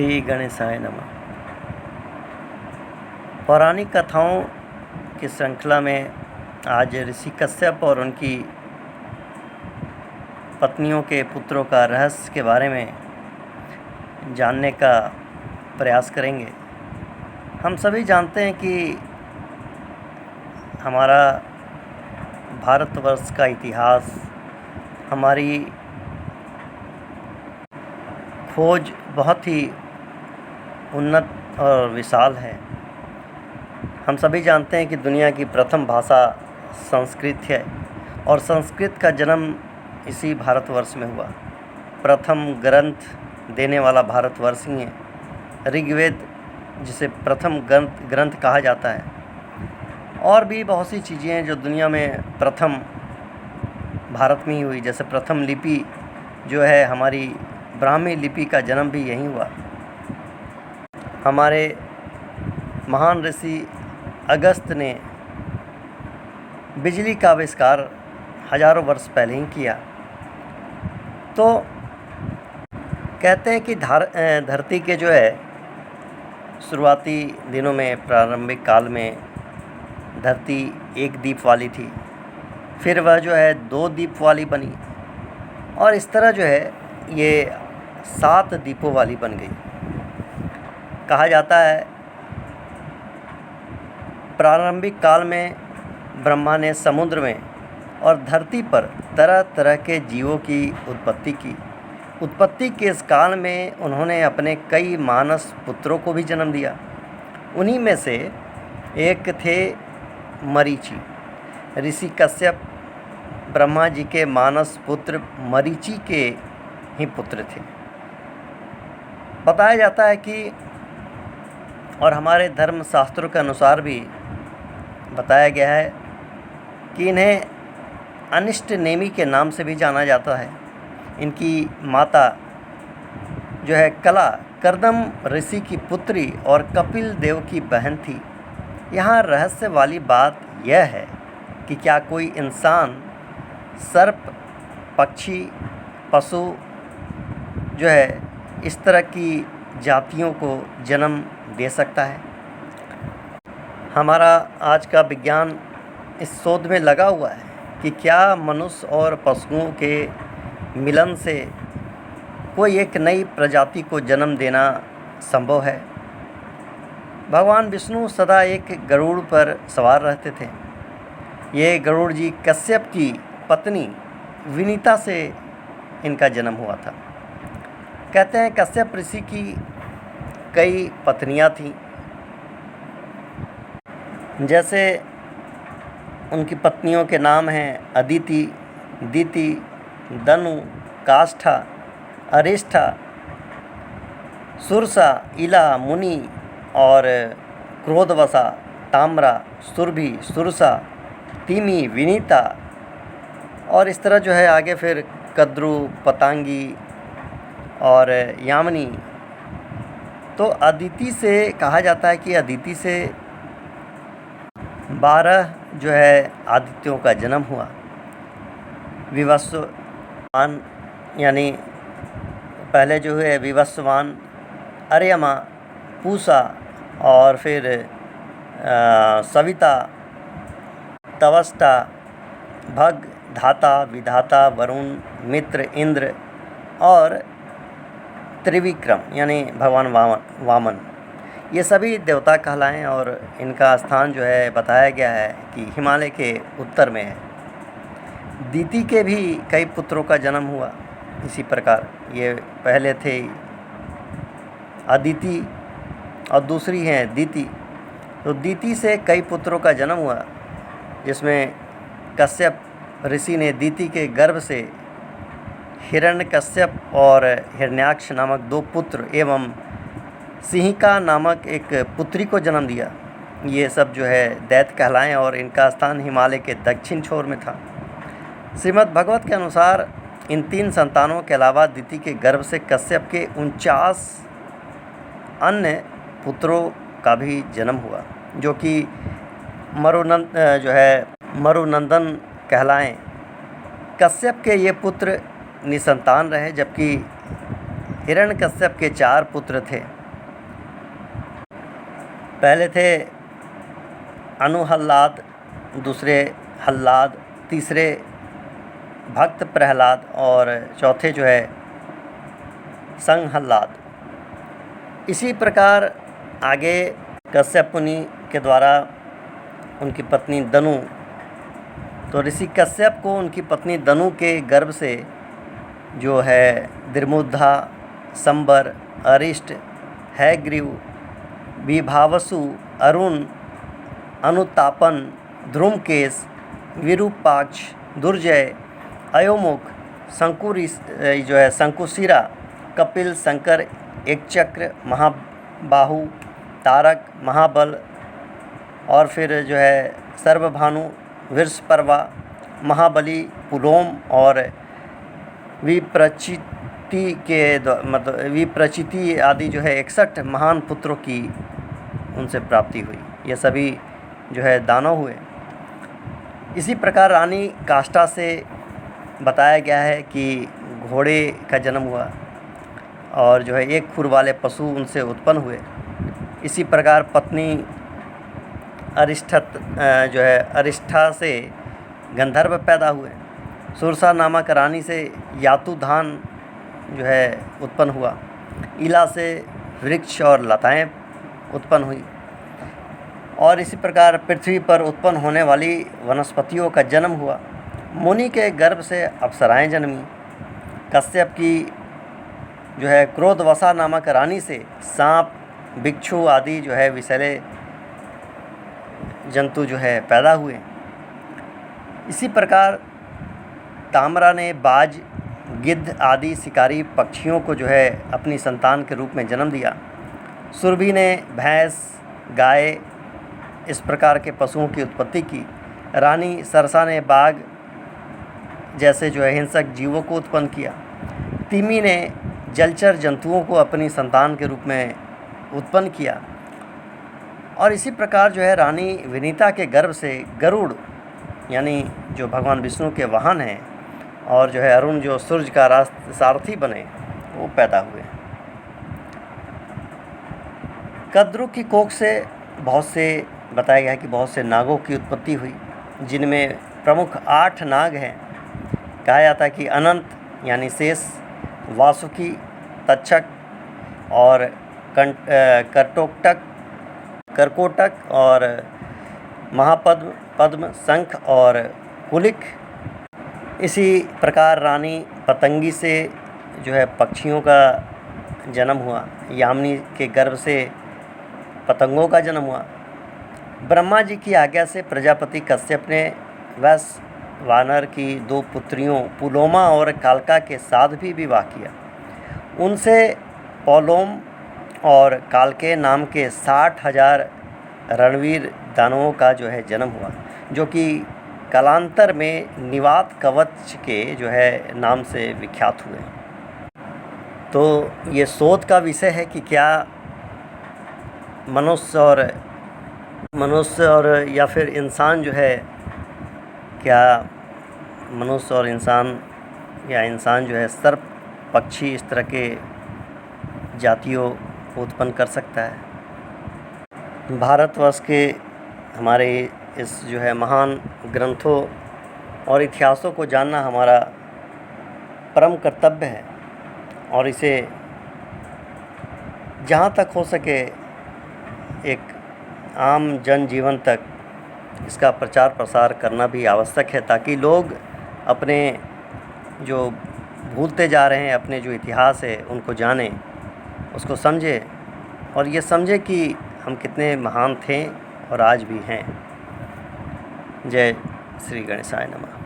श्री गणेशाय नमः। पौराणिक कथाओं की श्रृंखला में आज ऋषि कश्यप और उनकी पत्नियों के पुत्रों का रहस्य के बारे में जानने का प्रयास करेंगे। हम सभी जानते हैं कि हमारा भारतवर्ष का इतिहास, हमारी खोज बहुत ही उन्नत और विशाल है। हम सभी जानते हैं कि दुनिया की प्रथम भाषा संस्कृत है और संस्कृत का जन्म इसी भारतवर्ष में हुआ। प्रथम ग्रंथ देने वाला भारतवर्ष ही है। ऋग्वेद जिसे प्रथम ग्रंथ कहा जाता है। और भी बहुत सी चीज़ें हैं जो दुनिया में प्रथम भारत में ही हुई। जैसे प्रथम लिपि जो है हमारी ब्राह्मी लिपि का जन्म भी यहीं हुआ। हमारे महान ऋषि अगस्त्य ने बिजली का आविष्कार हजारों वर्ष पहले ही किया। तो कहते हैं कि धरती के जो है शुरुआती दिनों में, प्रारंभिक काल में धरती एक दीप वाली थी, फिर वह जो है 2 दीप वाली बनी और इस तरह जो है ये 7 दीपों वाली बन गई। कहा जाता है प्रारंभिक काल में ब्रह्मा ने समुद्र में और धरती पर तरह तरह के जीवों की उत्पत्ति की। उत्पत्ति के इस काल में उन्होंने अपने कई मानस पुत्रों को भी जन्म दिया। उन्हीं में से एक थे मरीचि। ऋषि कश्यप ब्रह्मा जी के मानस पुत्र मरीचि के ही पुत्र थे। बताया जाता है कि और हमारे धर्म शास्त्रों के अनुसार भी बताया गया है कि इन्हें अनिष्ट नेमि के नाम से भी जाना जाता है। इनकी माता जो है कला कर्दम ऋषि की पुत्री और कपिल देव की बहन थी। यहाँ रहस्य वाली बात यह है कि क्या कोई इंसान, सर्प, पक्षी, पशु जो है इस तरह की जातियों को जन्म दे सकता है? हमारा आज का विज्ञान इस शोध में लगा हुआ है कि क्या मनुष्य और पशुओं के मिलन से कोई एक नई प्रजाति को जन्म देना संभव है। भगवान विष्णु सदा एक गरुड़ पर सवार रहते थे। ये गरुड़ जी कश्यप की पत्नी विनीता से इनका जन्म हुआ था। कहते हैं कश्यप ऋषि की कई पत्नियां थीं। जैसे उनकी पत्नियों के नाम हैं अदिति, दिति, दनु, काष्ठा, अरिष्ठा, सुरसा, इला, मुनि और क्रोधवसा, ताम्रा, सुरभि, सुरसा, तिमी, विनीता और इस तरह जो है आगे फिर कद्रु, पतांगी और यामिनी। तो अदिति से कहा जाता है कि अदिति से 12 जो है आदित्यों का जन्म हुआ। विवस्वान यानी पहले जो है विवस्वान, अर्यमा, पूषा और फिर सविता, तवष्टा, भग, धाता, विधाता, वरुण, मित्र, इंद्र और त्रिविक्रम यानी भगवान वामन। ये सभी देवता कहलाएं और इनका स्थान जो है बताया गया है कि हिमालय के उत्तर में है। दिति के भी कई पुत्रों का जन्म हुआ। इसी प्रकार ये पहले थे अदिति और दूसरी हैं दिति। तो दिति से कई पुत्रों का जन्म हुआ, जिसमें कश्यप ऋषि ने दिति के गर्भ से हिरण्यकश्यप और हिरण्याक्ष नामक 2 पुत्र एवं सिंहिका नामक एक पुत्री को जन्म दिया। ये सब जो है दैत्य कहलाएं और इनका स्थान हिमालय के दक्षिण छोर में था। श्रीमद् भगवत के अनुसार इन 3 संतानों के अलावा दिति के गर्भ से कश्यप के 49 अन्य पुत्रों का भी जन्म हुआ, जो कि मरुनंदन कहलाएं। कश्यप के ये पुत्र निसंतान रहे, जबकि हिरण्यकश्यप के 4 पुत्र थे। पहले थे अनुहल्लाद, दूसरे हल्लाद, तीसरे भक्त प्रहलाद और चौथे जो है संहल्लाद। इसी प्रकार आगे कश्यप मुनि के द्वारा उनकी पत्नी दनु, तो ऋषि कश्यप को उनकी पत्नी दनु के गर्भ से जो है दिर्मुद्धा, संबर, अरिष्ट, हैग्रीव, विभावसु, अरुण, अनुतापन, ध्रुमकेश, विरूपाक्ष, दुर्जय, अयोमुख, जो है शंकुशिरा, कपिल, शंकर, एकचक्र, महाबाहु, तारक, महाबल और फिर जो है सर्वभानु, वृषपर्वा, महाबली, पुलोम और विप्रचिति विप्रचिति आदि जो है 61 महान पुत्रों की उनसे प्राप्ति हुई। ये सभी जो है दानव हुए। इसी प्रकार रानी काष्ठा से बताया गया है कि घोड़े का जन्म हुआ और जो है 1 खुर वाले पशु उनसे उत्पन्न हुए। इसी प्रकार पत्नी अरिष्ठा से गंधर्व पैदा हुए। सुरसा नामक रानी से यातुधान जो है उत्पन्न हुआ। इला से वृक्ष और लताएं उत्पन्न हुई और इसी प्रकार पृथ्वी पर उत्पन्न होने वाली वनस्पतियों का जन्म हुआ। मुनि के गर्भ से अप्सराएं जन्मी। कश्यप की जो है क्रोधवसा नामक रानी से सांप, बिच्छू आदि जो है विषैले जंतु जो है पैदा हुए। इसी प्रकार ताम्रा ने बाज, गिद्ध आदि शिकारी पक्षियों को जो है अपनी संतान के रूप में जन्म दिया। सुरभि ने भैंस, गाय इस प्रकार के पशुओं की उत्पत्ति की। रानी सरसा ने बाघ जैसे जो है हिंसक जीवों को उत्पन्न किया। तिमी ने जलचर जंतुओं को अपनी संतान के रूप में उत्पन्न किया। और इसी प्रकार जो है रानी विनीता के गर्भ से गरुड़ यानी जो भगवान विष्णु के वाहन हैं और जो है अरुण जो सूर्य का सारथी बने वो पैदा हुए। कद्रु की कोख से बहुत से बताया गया है कि बहुत से नागों की उत्पत्ति हुई, जिनमें प्रमुख 8 नाग हैं। कहा जाता है कि अनंत यानी शेष, वासुकी, तक्षक और करकोटक और महापद्म, पद्म, शंख और कुलिक। इसी प्रकार रानी पतंगी से जो है पक्षियों का जन्म हुआ। यामिनी के गर्भ से पतंगों का जन्म हुआ। ब्रह्मा जी की आज्ञा से प्रजापति कश्यप ने वैश्य वानर की 2 पुत्रियों पुलोमा और कालका के साथ भी विवाह किया। उनसे पौलोम और कालके नाम के 60,000 रणवीर दानवों का जो है जन्म हुआ, जो कि कालांतर में निवात कवच के जो है नाम से विख्यात हुए। तो ये शोध का विषय है कि क्या मनुष्य और या फिर इंसान जो है, क्या मनुष्य और इंसान या इंसान जो है सर्प, पक्षी इस तरह के जातियों को उत्पन्न कर सकता है। भारतवर्ष के हमारे इस जो है महान ग्रंथों और इतिहासों को जानना हमारा परम कर्तव्य है और इसे जहाँ तक हो सके एक आम जनजीवन तक इसका प्रचार प्रसार करना भी आवश्यक है, ताकि लोग अपने जो भूलते जा रहे हैं अपने जो इतिहास है उनको जानें, उसको समझें और ये समझें कि हम कितने महान थे और आज भी हैं। जय श्री गणेशाय नमः।